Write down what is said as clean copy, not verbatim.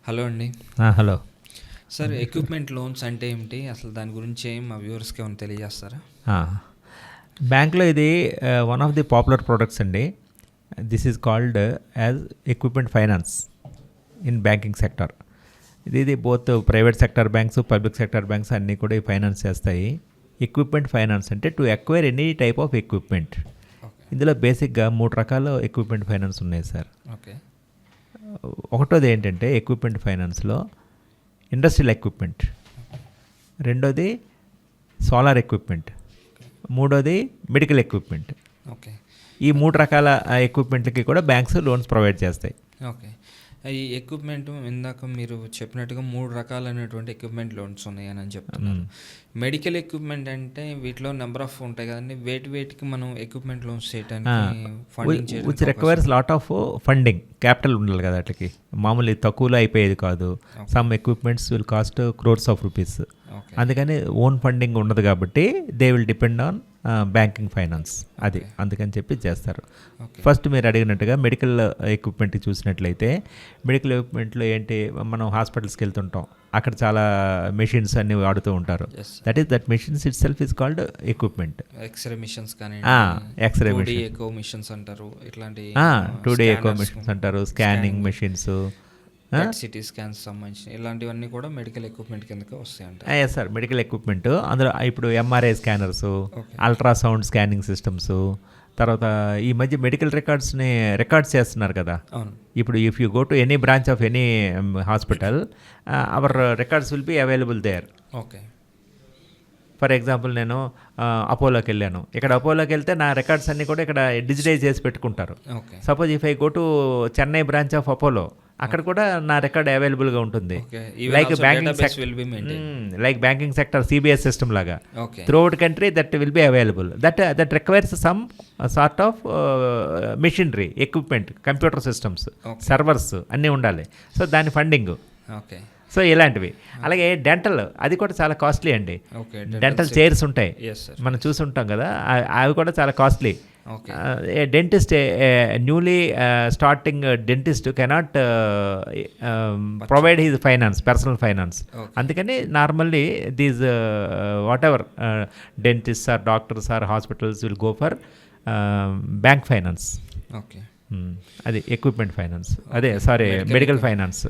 Hello అండి. Hello sir, equipment loans అంటే ఏమిటి? అసలు దాని గురించి మా వ్యూవర్స్కి ఏమైనా తెలియజేస్తారా? బ్యాంక్లో ఇది one of the popular products అండి. This is called as equipment finance in banking sector. ఇది both private sector banks, public sector banks అన్నీ కూడా ఈ ఫైనాన్స్ చేస్తాయి. ఎక్విప్మెంట్ ఫైనాన్స్ అంటే to acquire any type of equipment. ఇందులో బేసిక్గా 3 రకాల ఎక్విప్మెంట్ ఫైనాన్స్ ఉన్నాయి సార్. ఓకే. ఒకటోది ఏంటంటే ఎక్విప్మెంట్ ఫైనాన్స్లో ఇండస్ట్రియల్ ఎక్విప్మెంట్, రెండోది సోలార్ ఎక్విప్మెంట్, మూడోది మెడికల్ ఎక్విప్మెంట్. ఓకే. ఈ 3 రకాల ఎక్విప్మెంట్లకి కూడా బ్యాంక్స్ లోన్స్ ప్రొవైడ్ చేస్తాయి. ఓకే. ఈ ఎక్విప్మెంట్ ఇందాక మీరు చెప్పినట్టుగా 3 రకాలైనటువంటి ఎక్విప్మెంట్ లోన్స్ ఉన్నాయని చెప్తున్నారు. మెడికల్ ఎక్విప్మెంట్ అంటే వీటిలో నెంబర్ ఆఫ్ ఉంటాయి కదండి. వేటికి మనం ఎక్విప్మెంట్ లోన్స్ చేయడానికి ఫండింగ్ చేయడం which requires lot of funding, capital ఉండాలి కదా. వాటికి మామూలు తక్కువలో అయిపోయేది కాదు. Some equipments will cost crores of rupees. అందుకని ఓన్ ఫండింగ్ ఉండదు కాబట్టి they will depend on banking finance. అది అందుకని చెప్పి చేస్తారు. ఫస్ట్ మీరు అడిగినట్టుగా మెడికల్ ఎక్విప్మెంట్ చూసినట్లయితే, మెడికల్ ఎక్విప్మెంట్లో ఏంటి, మనం హాస్పిటల్స్కి వెళ్తుంటాం, అక్కడ చాలా మెషిన్స్ అన్ని వాడుతూ ఉంటారు. That machines itself is called equipment. X ray machines కానీ, ఎక్స్రే ఎకో మిషన్స్ అంటారు, ఇట్లాంటి 2D ఎకో మిషన్స్ అంటారు, స్కానింగ్ మెషిన్స్, సిటీ స్కాన్స్ సంబంధించిన ఇలాంటివన్నీ కూడా మెడికల్ ఎక్విప్మెంట్ కిందకి వస్తాయంట. సార్ మెడికల్ ఎక్విప్మెంట్ అందులో ఇప్పుడు MRI scanners, ultrasound scanning systems, తర్వాత ఈ మధ్య మెడికల్ రికార్డ్స్ చేస్తున్నారు కదా. ఇప్పుడు if you go to any branch of any hospital, our records will be available there. Okay. For example నేను అపోలోకి వెళ్ళాను. ఇక్కడ అపోలోకి వెళ్తే నా రికార్డ్స్ అన్నీ కూడా ఇక్కడ డిజిటైజ్ చేసి పెట్టుకుంటారు. Suppose if I go to Chennai branch of Apollo, అక్కడ కూడా నా రికార్డ్ అవైలబుల్గా ఉంటుంది. Like banking sector CBS system లాగా throughout country that will be available. That requires some sort of machinery, equipment, computer systems, servers అన్నీ ఉండాలి. సో దాని funding. Okay. So ఇలాంటివి. అలాగే డెంటల్, అది కూడా చాలా కాస్ట్లీ అండి. డెంటల్ చైర్స్ ఉంటాయి, మనం చూసుంటాం కదా, అవి కూడా చాలా costly. Dentist, newly starting dentist cannot provide his finance, personal finance. అందుకని normally these whatever dentist or doctors or hospitals will go for bank finance. Okay. అది ఎక్విప్మెంట్ ఫైనాన్స్, అదే సారీ మెడికల్ ఫైనాన్స్.